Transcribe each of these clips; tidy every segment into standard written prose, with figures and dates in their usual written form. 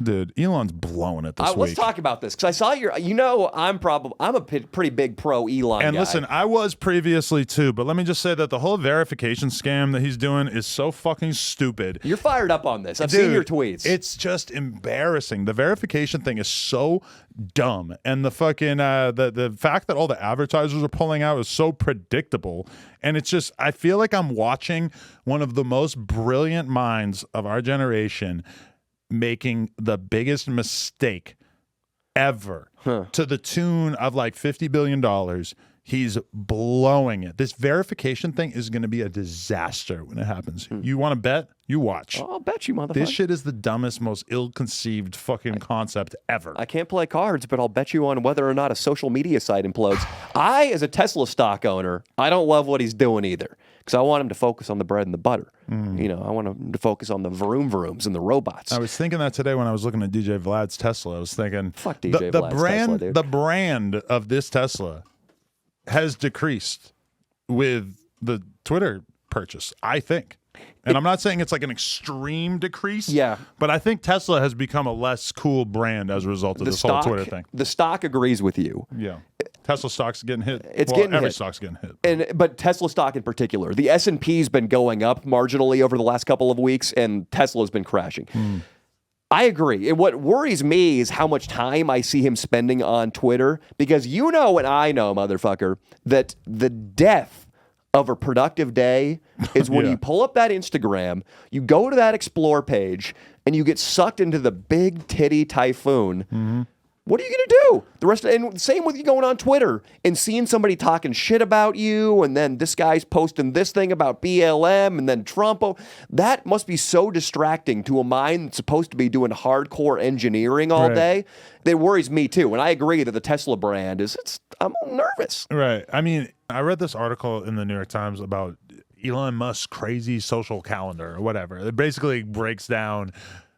Dude, Elon's blowing it this week. Let's talk about this because I saw your. I'm a pretty big pro Elon. And guy. listen, I was previously too, but let me just say that the whole verification scam that he's doing is so fucking stupid. You're fired up on this. I've seen your tweets. It's just embarrassing. The verification thing is so dumb, and the fucking the fact that all the advertisers are pulling out is so predictable. And it's just, I feel like I'm watching one of the most brilliant minds of our generation making the biggest mistake ever to the tune of like $50 billion. He's blowing it. This verification thing is going to be a disaster when it happens. You want to bet? You watch. I'll bet you, motherfucker. This shit is the dumbest, most ill-conceived fucking concept ever. I can't play cards, but I'll bet you on whether or not a social media site implodes. I, as a Tesla stock owner, I don't love what he's doing either because I want him to focus on the bread and the butter. You know, I want him to focus on the vrooms and the robots. I was thinking that today when I was looking at DJ Vlad's Tesla. I was thinking, fuck DJ Vlad's Tesla, dude. The brand of this Tesla has decreased with the Twitter purchase, I think. And I'm not saying it's like an extreme decrease. Yeah. But I think Tesla has become a less cool brand as a result of this whole Twitter thing. The stock agrees with you. Yeah. Tesla stock's getting hit. Every stock's getting hit. But Tesla stock in particular. The S&P's been going up marginally over the last couple of weeks, and Tesla's been crashing. I agree. And what worries me is how much time I see him spending on Twitter, because you know and I know, motherfucker, that the death of a productive day is when you pull up that Instagram, you go to that explore page, and you get sucked into the big titty typhoon. What are you going to do? The rest and same with you going on Twitter and seeing somebody talking shit about you, and then this guy's posting this thing about BLM and then Trump. That must be so distracting to a mind that's supposed to be doing hardcore engineering all day. That worries me too. And I agree that the Tesla brand I'm nervous. Right. I mean, I read this article in the New York Times about Elon Musk's crazy social calendar or whatever. It basically breaks down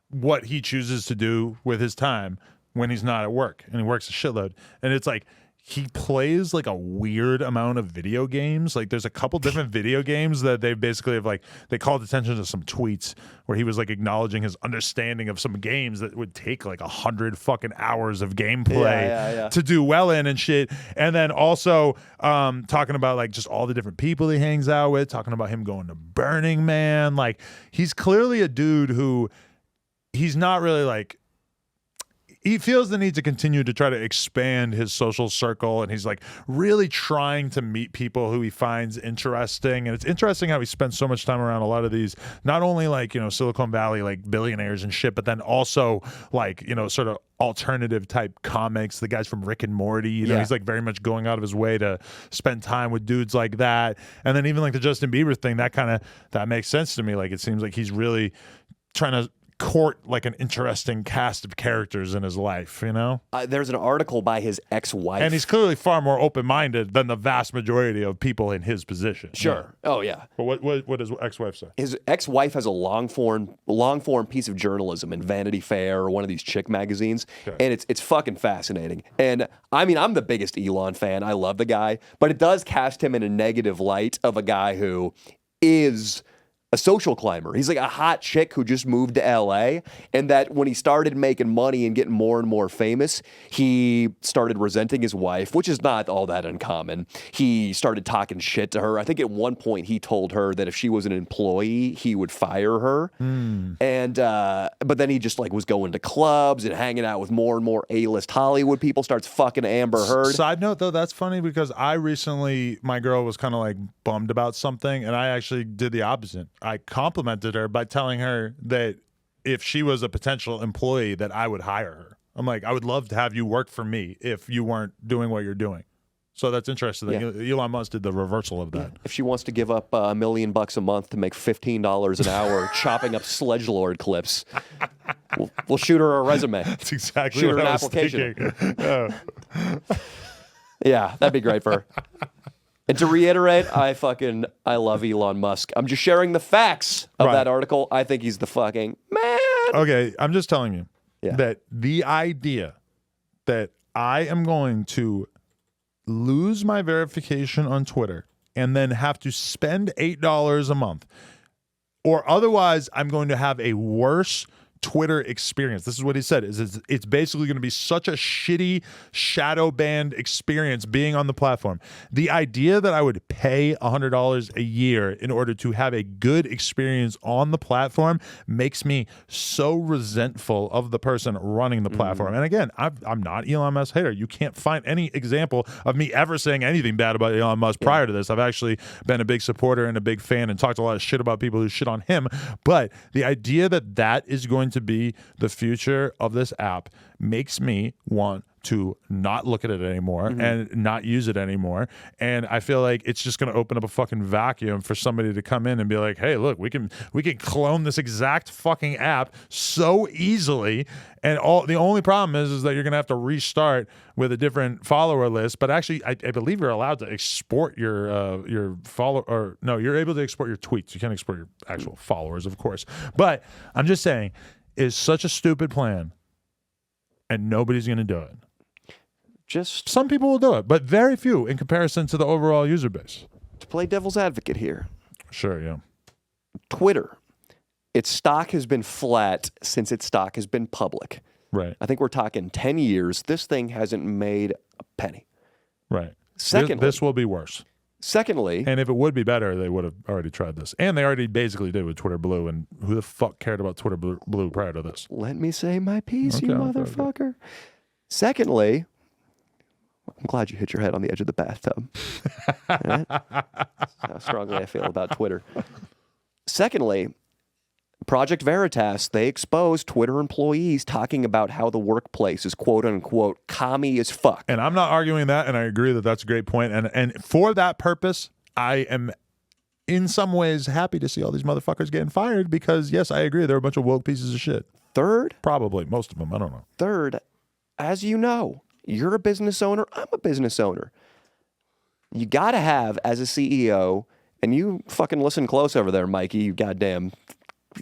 what he chooses to do with his time when he's not at work, and he works a shitload. And it's like, he plays like a weird amount of video games. Like there's a couple different video games that they basically have they called attention to some tweets where he was like acknowledging his understanding of some games that would take like 100 fucking hours of gameplay to do well in and shit. And then also talking about like just all the different people he hangs out with, talking about him going to Burning Man. Like he's clearly a dude who he's not really like, he feels the need to continue to try to expand his social circle, and he's like really trying to meet people who he finds interesting. And it's interesting how he spends so much time around a lot of these, not only like, you know, Silicon Valley, like billionaires and shit, but then also like, you know, sort of alternative type comics, the guys from Rick and Morty, you know, he's like very much going out of his way to spend time with dudes like that. And then even like the Justin Bieber thing, that makes sense to me. Like it seems like he's really trying to court like an interesting cast of characters in his life, you know? There's an article by his ex-wife. And he's clearly far more open-minded than the vast majority of people in his position. Sure. Yeah. Oh, yeah. But what does ex-wife say? His ex-wife has a long-form piece of journalism in Vanity Fair or one of these chick magazines, and it's fucking fascinating. And, I mean, I'm the biggest Elon fan. I love the guy, but it does cast him in a negative light of a guy who is a social climber. He's like a hot chick who just moved to LA, and that when he started making money and getting more and more famous, he started resenting his wife, which is not all that uncommon. He started talking shit to her. I think at one point he told her that if she was an employee, he would fire her. And but then he just like was going to clubs and hanging out with more and more A-list Hollywood people, starts fucking Amber Heard. Side note though, that's funny because my girl was kind of like bummed about something, and I actually did the opposite. I complimented her by telling her that if she was a potential employee, that I would hire her. I'm like, I would love to have you work for me if you weren't doing what you're doing. So that's interesting. Elon Musk did the reversal of that. If she wants to give up $1 million a month to make $15 an hour chopping up Sledgelord clips, we'll shoot her a resume. That's exactly shoot what her I an was application. thinking. Yeah, that'd be great for her. And to reiterate, I love Elon Musk. I'm just sharing the facts of that article. I think he's the fucking man. Okay, I'm just telling you that the idea that I am going to lose my verification on Twitter and then have to spend $8 a month, or otherwise I'm going to have a worse Twitter experience. This is what he said, is it's basically going to be such a shitty shadow banned experience being on the platform. The idea that I would pay $100 a year in order to have a good experience on the platform makes me so resentful of the person running the platform. And again, I'm not Elon Musk hater. You can't find any example of me ever saying anything bad about Elon Musk prior to this. I've actually been a big supporter and a big fan and talked a lot of shit about people who shit on him. But the idea that that is going to be the future of this app makes me want to not look at it anymore and not use it anymore. And I feel like it's just going to open up a fucking vacuum for somebody to come in and be like, hey, look, we can clone this exact fucking app so easily. And the only problem is that you're going to have to restart with a different follower list. But actually, I believe you're allowed to export your follow, or no, you're able to export your tweets. You can't export your actual followers, of course. But I'm just saying, it's such a stupid plan, and nobody's going to do it. Just some people will do it, but very few in comparison to the overall user base. to play devil's advocate here. Sure, yeah. Twitter, its stock has been flat since its stock has been public. Right. I think we're talking 10 years. This thing hasn't made a penny. Right. Secondly, this will be worse. Secondly, and if it would be better, they would have already tried this. And they already basically did with Twitter Blue. And who the fuck cared about Twitter Blue prior to this? Let me say my piece, you motherfucker. Okay. Secondly, I'm glad you hit your head on the edge of the bathtub. Right? That's how strongly I feel about Twitter. Secondly, Project Veritas, they exposed Twitter employees talking about how the workplace is quote unquote commie as fuck. And I'm not arguing that, and I agree that that's a great point. And for that purpose, I am in some ways happy to see all these motherfuckers getting fired because, yes, I agree, they're a bunch of woke pieces of shit. Third? Probably, most of them, I don't know. Third, as you know, you're a business owner, I'm a business owner. You got to have, as a CEO, and you fucking listen close over there, Mikey, you goddamn...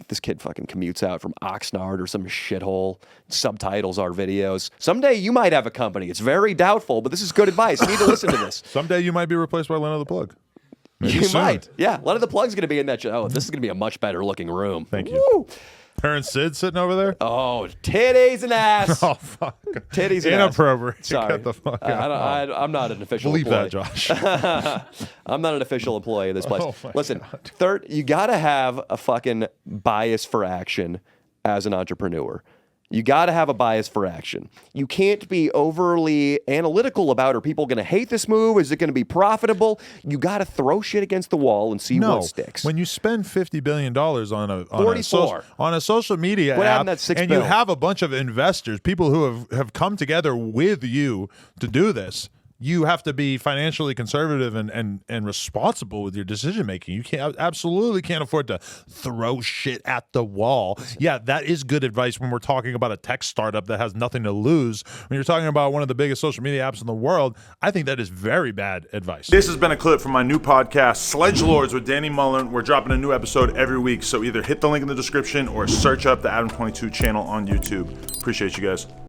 This kid fucking commutes out from Oxnard or some shithole, subtitles our videos. Someday you might have a company. It's very doubtful, but this is good advice. You need to listen to this. Someday you might be replaced by Leno the Plug. Maybe you soon. Might. Yeah, Leno the Plug's going to be in that show. Oh, this is going to be a much better looking room. Thank you. Woo! Her and Sid sitting over there? Oh, titties and ass. Oh, fuck. Titties and inappropriate. ass. Sorry. Get the fuck out. I'm not an official Leave employee. that, Josh. I'm not an official employee of this place. Oh, Listen, God. third, you got to have a fucking bias for action as an entrepreneur. You got to have a bias for action. You can't be overly analytical about, are people going to hate this move? Is it going to be profitable? You got to throw shit against the wall and see what sticks. When you spend $50 billion on a social media Quit app, that $6 and billion. you have a bunch of investors, people who have come together with you to do this, you have to be financially conservative and responsible with your decision making. You absolutely can't afford to throw shit at the wall. Yeah, that is good advice when we're talking about a tech startup that has nothing to lose. When you're talking about one of the biggest social media apps in the world, I think that is very bad advice. This has been a clip from my new podcast, Sledge Lords with Danny Mullen. We're dropping a new episode every week, so either hit the link in the description or search up the Adam 22 channel on YouTube. Appreciate you guys.